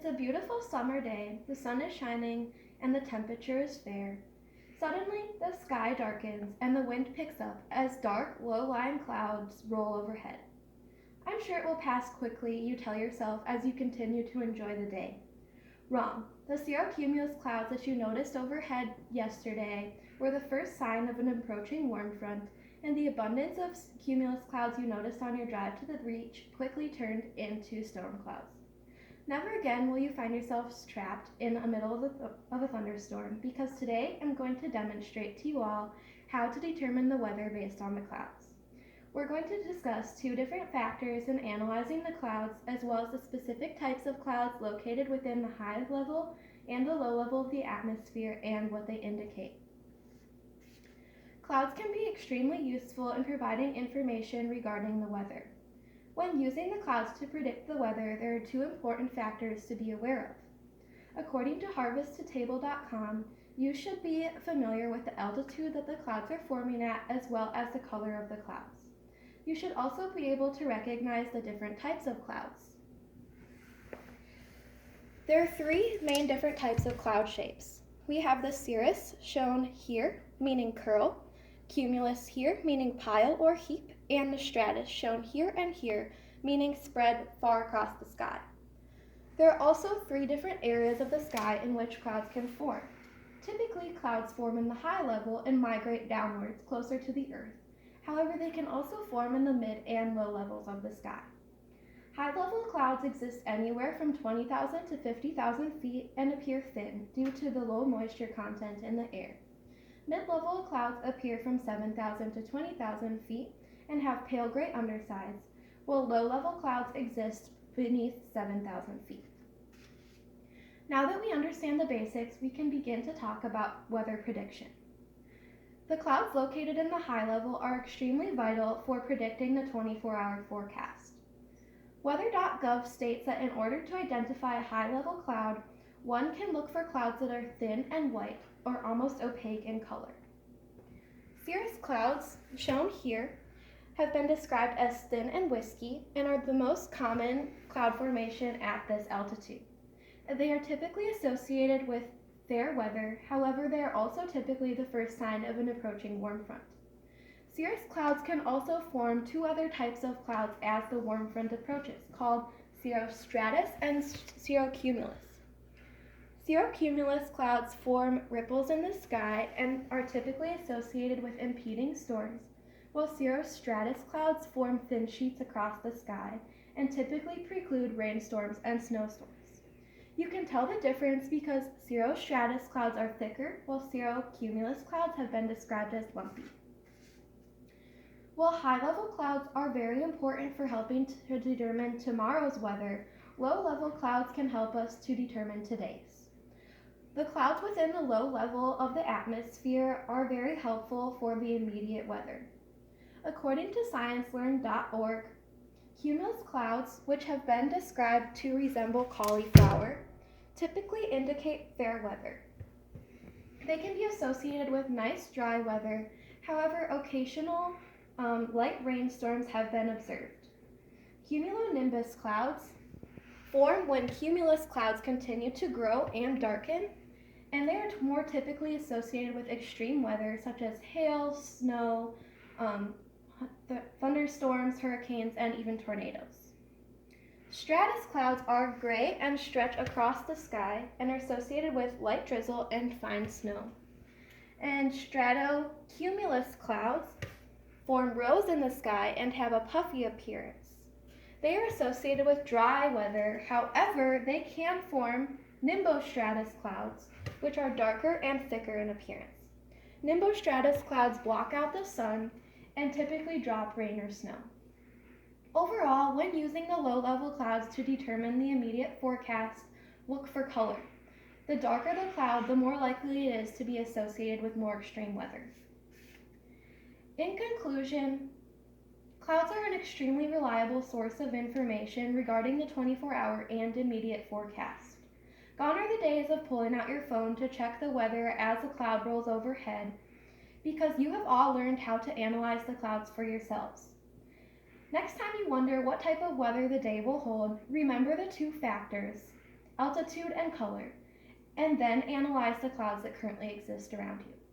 It's a beautiful summer day, the sun is shining, and the temperature is fair. Suddenly, the sky darkens and the wind picks up as dark, low-lying clouds roll overhead. I'm sure it will pass quickly, you tell yourself as you continue to enjoy the day. Wrong. The cirrocumulus clouds that you noticed overhead yesterday were the first sign of an approaching warm front, and the abundance of cumulus clouds you noticed on your drive to the beach quickly turned into storm clouds. Never again will you find yourselves trapped in the middle of a thunderstorm, because today I'm going to demonstrate to you all how to determine the weather based on the clouds. We're going to discuss two different factors in analyzing the clouds, as well as the specific types of clouds located within the high level and the low level of the atmosphere and what they indicate. Clouds can be extremely useful in providing information regarding the weather. When using the clouds to predict the weather, there are two important factors to be aware of. According to harvesttotable.com, you should be familiar with the altitude that the clouds are forming at, as well as the color of the clouds. You should also be able to recognize the different types of clouds. There are three main different types of cloud shapes. We have the cirrus, shown here, meaning curl, cumulus here, meaning pile or heap, and the stratus, shown here and here, meaning spread far across the sky. There are also three different areas of the sky in which clouds can form. Typically, clouds form in the high level and migrate downwards, closer to the earth. However, they can also form in the mid and low levels of the sky. High-level clouds exist anywhere from 20,000 to 50,000 feet and appear thin due to the low moisture content in the air. Mid-level clouds appear from 7,000 to 20,000 feet and have pale gray undersides, while low-level clouds exist beneath 7,000 feet. Now that we understand the basics, we can begin to talk about weather prediction. The clouds located in the high level are extremely vital for predicting the 24-hour forecast. Weather.gov states that in order to identify a high-level cloud, one can look for clouds that are thin and white or almost opaque in color. Cirrus clouds, shown here, have been described as thin and wispy and are the most common cloud formation at this altitude. They are typically associated with fair weather, however, they are also typically the first sign of an approaching warm front. Cirrus clouds can also form two other types of clouds as the warm front approaches, called cirrostratus and cirrocumulus. Cirrocumulus clouds form ripples in the sky and are typically associated with impeding storms, while cirrostratus clouds form thin sheets across the sky and typically preclude rainstorms and snowstorms. You can tell the difference because cirrostratus clouds are thicker, while cirrocumulus clouds have been described as lumpy. While high-level clouds are very important for helping to determine tomorrow's weather, low-level clouds can help us to determine today's. The clouds within the low level of the atmosphere are very helpful for the immediate weather. According to sciencelearn.org, cumulus clouds, which have been described to resemble cauliflower, typically indicate fair weather. They can be associated with nice dry weather, however, occasional light rainstorms have been observed. Cumulonimbus clouds form when cumulus clouds continue to grow and darken, and they are more typically associated with extreme weather such as hail, snow, thunderstorms, hurricanes, and even tornadoes. Stratus clouds are gray and stretch across the sky and are associated with light drizzle and fine snow. And stratocumulus clouds form rows in the sky and have a puffy appearance. They are associated with dry weather, however, they can form nimbostratus clouds, which are darker and thicker in appearance. Nimbostratus clouds block out the sun and typically drop rain or snow. Overall, when using the low-level clouds to determine the immediate forecast, look for color. The darker the cloud, the more likely it is to be associated with more extreme weather. In conclusion, clouds are an extremely reliable source of information regarding the 24-hour and immediate forecast. Gone are the days of pulling out your phone to check the weather as a cloud rolls overhead, because you have all learned how to analyze the clouds for yourselves. Next time you wonder what type of weather the day will hold, remember the two factors. altitude, and color, and then analyze the clouds that currently exist around you.